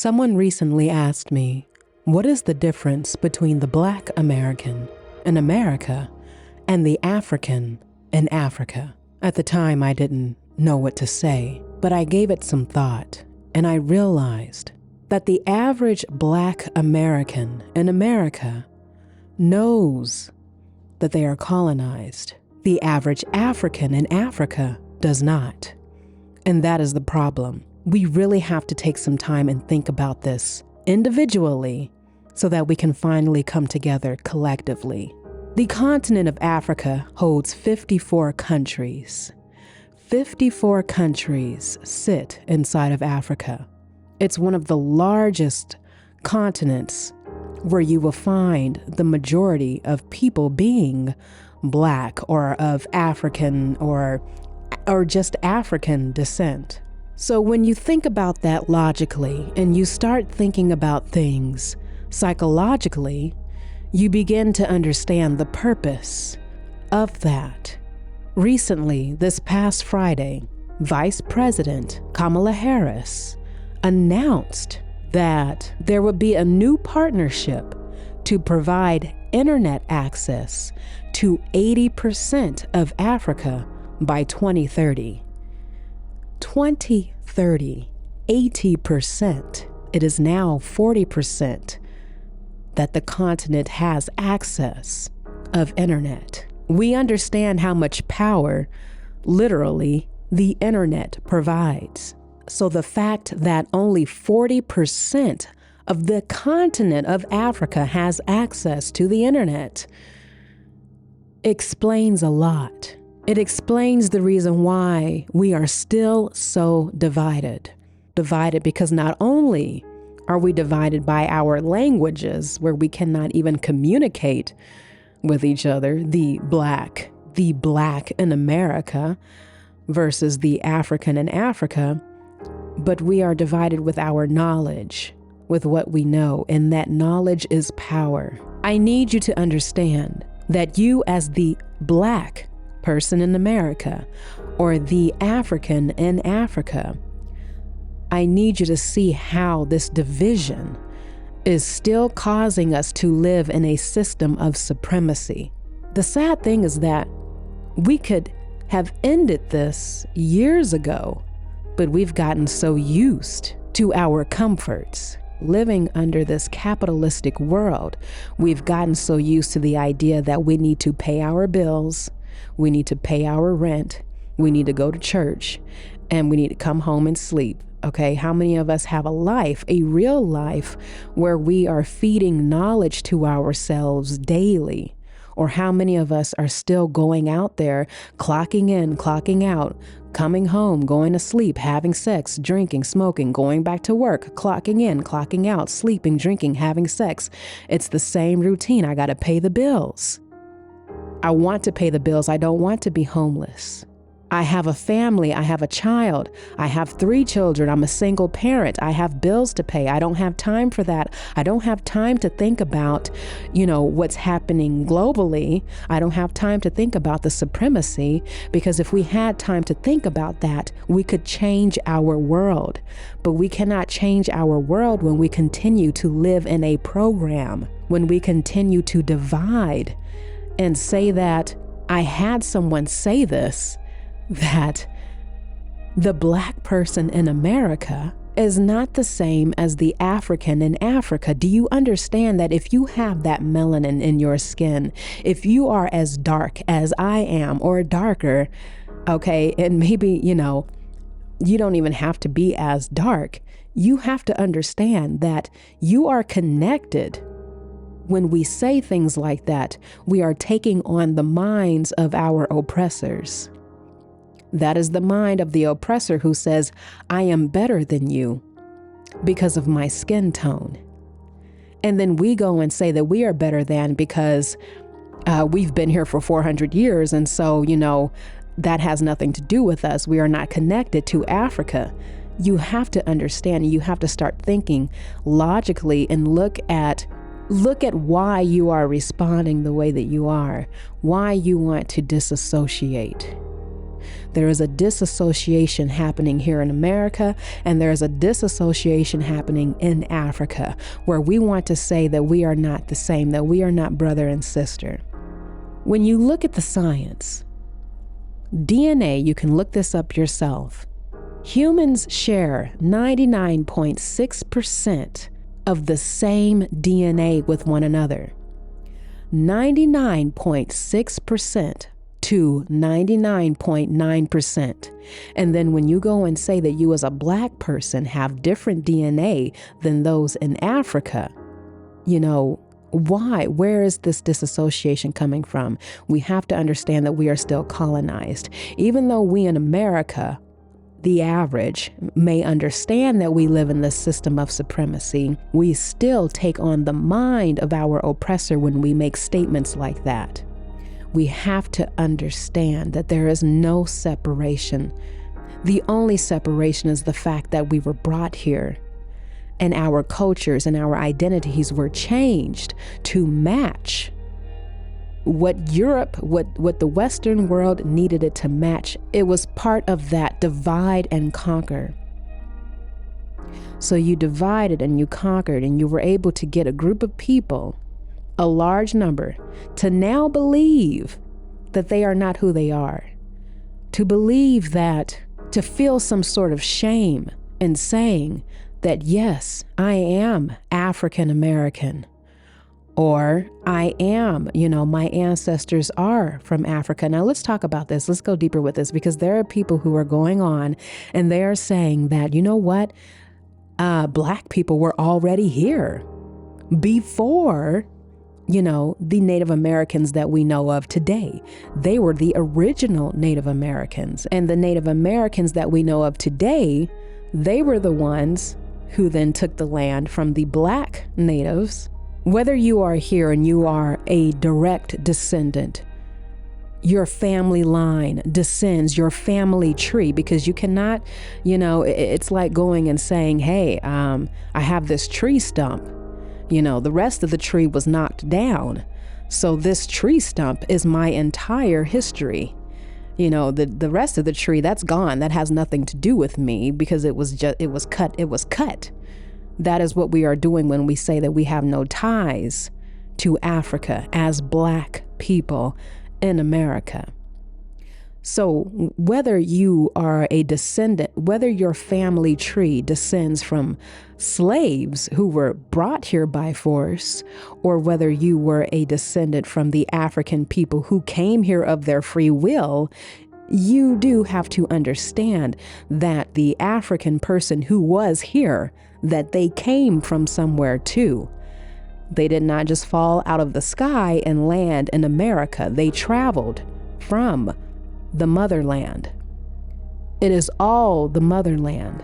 Someone recently asked me, what is the difference between the Black American in America and the African in Africa? At the time, I didn't know what to say, but I gave it some thought, and I realized that the average Black American in America knows that they are colonized. The average African in Africa does not. And that is the problem. We really have to take some time and think about this individually so that we can finally come together collectively. The continent of Africa holds 54 countries. 54 countries sit inside of Africa. It's one of the largest continents where you will find the majority of people being Black or of African or just African descent. So when you think about that logically and you start thinking about things psychologically, you begin to understand the purpose of that. Recently, this past Friday, Vice President Kamala Harris announced that there would be a new partnership to provide internet access to 80% of Africa by 2030. 2030, 80%. It is now 40% that the continent has access of internet. We understand how much power, literally, the internet provides. So the fact that only 40% of the continent of Africa has access to the internet explains a lot. It explains the reason why we are still so divided. Divided because not only are we divided by our languages, where we cannot even communicate with each other, the black in America versus the African in Africa, but we are divided with our knowledge, with what we know, and that knowledge is power. I need you to understand that you, as the Black person in America or the African in Africa, I need you to see how this division is still causing us to live in a system of supremacy. The sad thing is that we could have ended this years ago, but we've gotten so used to our comforts. Living under this capitalistic world, we've gotten so used to the idea that we need to pay our bills, we need to pay our rent, we need to go to church, and we need to come home and sleep. Okay, how many of us have a life, a real life, where we are feeding knowledge to ourselves daily? Or how many of us are still going out there, clocking in, clocking out, coming home, going to sleep, having sex, drinking, smoking, going back to work, clocking in, clocking out, sleeping, drinking, having sex? It's the same routine. I got to pay the bills. I want to pay the bills. I don't want to be homeless. I have a family. I have a child. I have 3 children. I'm a single parent. I have bills to pay. I don't have time for that. I don't have time to think about, what's happening globally. I don't have time to think about the supremacy, because if we had time to think about that, we could change our world. But we cannot change our world when we continue to live in a program, when we continue to divide and say that. I had someone say this, that the Black person in America is not the same as the African in Africa. Do you understand that if you have that melanin in your skin, if you are as dark as I am or darker, okay, and maybe, you don't even have to be as dark, you have to understand that you are connected. When we say things like that, we are taking on the minds of our oppressors. That is the mind of the oppressor who says, I am better than you because of my skin tone. And then we go and say that we are better than because we've been here for 400 years. And so, that has nothing to do with us. We are not connected to Africa. You have to understand, you have to start thinking logically and look at why you are responding the way that you are, why you want to disassociate. There is a disassociation happening here in America, and there is a disassociation happening in Africa, where we want to say that we are not the same, that we are not brother and sister. When you look at the science, DNA, you can look this up yourself. Humans share 99.6% of the same DNA with one another. 99.6% to 99.9%. And then when you go and say that you as a Black person have different DNA than those in Africa, why? Where is this disassociation coming from? We have to understand that we are still colonized. Even though we in America, the average, may understand that we live in this system of supremacy, we still take on the mind of our oppressor when we make statements like that. We have to understand that there is no separation. The only separation is the fact that we were brought here, and our cultures and our identities were changed to match what Europe, what the Western world needed it to match. It was part of that divide and conquer. So you divided and you conquered, and you were able to get a group of people, a large number, to now believe that they are not who they are, to believe that, to feel some sort of shame in saying that, yes, I am African American, or I am, my ancestors are from Africa. Now let's talk about this. Let's go deeper with this, because there are people who are going on and they are saying that, Black people were already here before, the Native Americans that we know of today. They were the original Native Americans. And the Native Americans that we know of today, they were the ones who then took the land from the Black natives. Whether you are here and you are a direct descendant, your family line descends, your family tree, because you cannot, it's like going and saying, hey, I have this tree stump. The rest of the tree was knocked down. So this tree stump is my entire history. The rest of the tree, that's gone. That has nothing to do with me, because it was cut. That is what we are doing when we say that we have no ties to Africa as Black people in America. So whether you are a descendant, whether your family tree descends from slaves who were brought here by force, or whether you were a descendant from the African people who came here of their free will, you do have to understand that the African person who was here, that they came from somewhere too. They did not just fall out of the sky and land in America. They traveled from the motherland. It is all the motherland.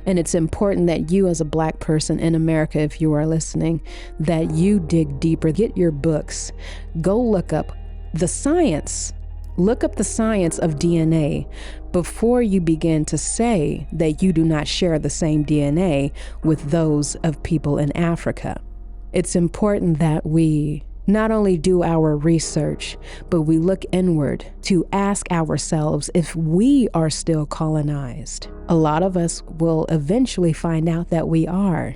And it's important that you, as a Black person in America, if you are listening, that you dig deeper, get your books, go look up the science. Look up the science of DNA before you begin to say that you do not share the same DNA with those of people in Africa. It's important that we not only do our research, but we look inward to ask ourselves if we are still colonized. A lot of us will eventually find out that we are,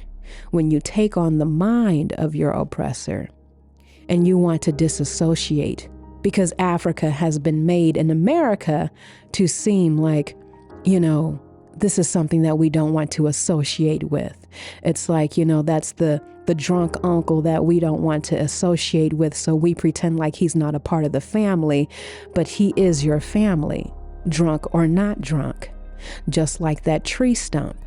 when you take on the mind of your oppressor and you want to disassociate, because Africa has been made in America to seem like, this is something that we don't want to associate with. It's like, that's the drunk uncle that we don't want to associate with, so we pretend like he's not a part of the family, but he is your family, drunk or not drunk. Just like that tree stump.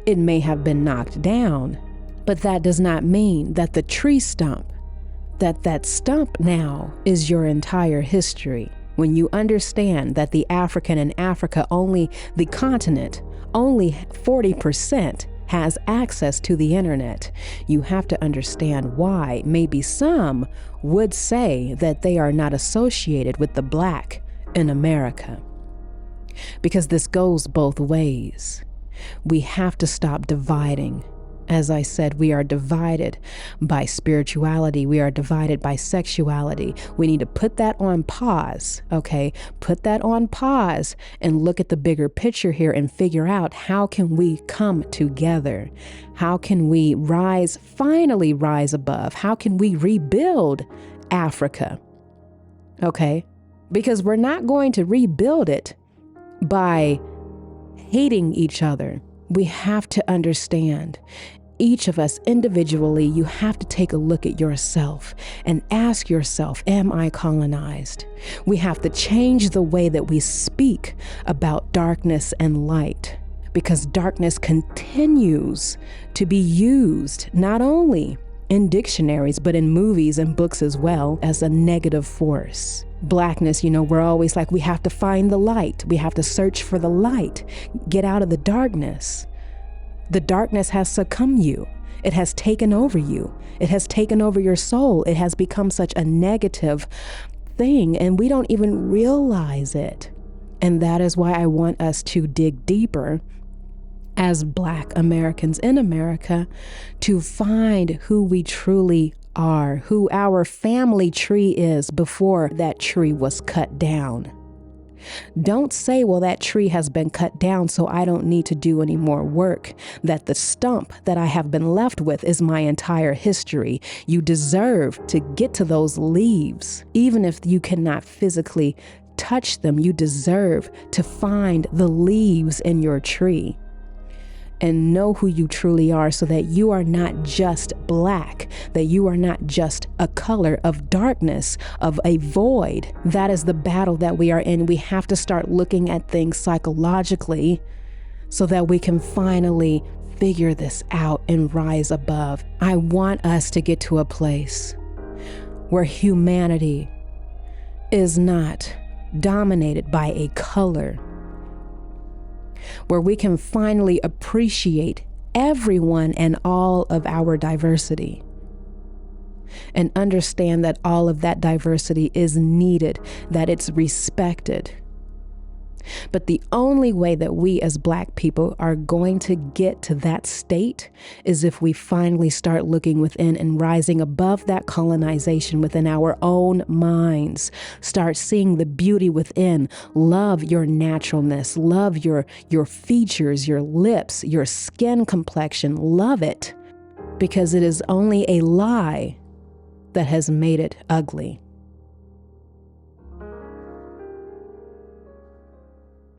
It may have been knocked down, but that does not mean that the tree stump, that stump now is your entire history. When you understand that the African in Africa, only the continent, only 40% has access to the internet, you have to understand why maybe some would say that they are not associated with the Black in America. Because this goes both ways. We have to stop dividing. As I said, we are divided by spirituality. We are divided by sexuality. We need to put that on pause, okay? Put that on pause and look at the bigger picture here and figure out, how can we come together? How can we finally rise above? How can we rebuild Africa? Okay? Because we're not going to rebuild it by hating each other. We have to understand, each of us individually, you have to take a look at yourself and ask yourself, am I colonized? We have to change the way that we speak about darkness and light, because darkness continues to be used not only in dictionaries, but in movies and books as well, as a negative force. Blackness, we're always like, we have to find the light. We have to search for the light. Get out of the darkness. The darkness has succumbed you. It has taken over you. It has taken over your soul. It has become such a negative thing, and we don't even realize it. And that is why I want us to dig deeper as Black Americans in America to find who we truly are, who our family tree is before that tree was cut down. Don't say, well, that tree has been cut down, so I don't need to do any more work, that the stump that I have been left with is my entire history. You deserve to get to those leaves. Even if you cannot physically touch them, you deserve to find the leaves in your tree and know who you truly are, so that you are not just Black, that you are not just a color of darkness, of a void. That is the battle that we are in. We have to start looking at things psychologically so that we can finally figure this out and rise above. I want us to get to a place where humanity is not dominated by a color, where we can finally appreciate everyone and all of our diversity and understand that all of that diversity is needed, that it's respected. But the only way that we as Black people are going to get to that state is if we finally start looking within and rising above that colonization within our own minds. Start seeing the beauty within. Love your naturalness. Love your features, your lips, your skin complexion. Love it, because it is only a lie that has made it ugly.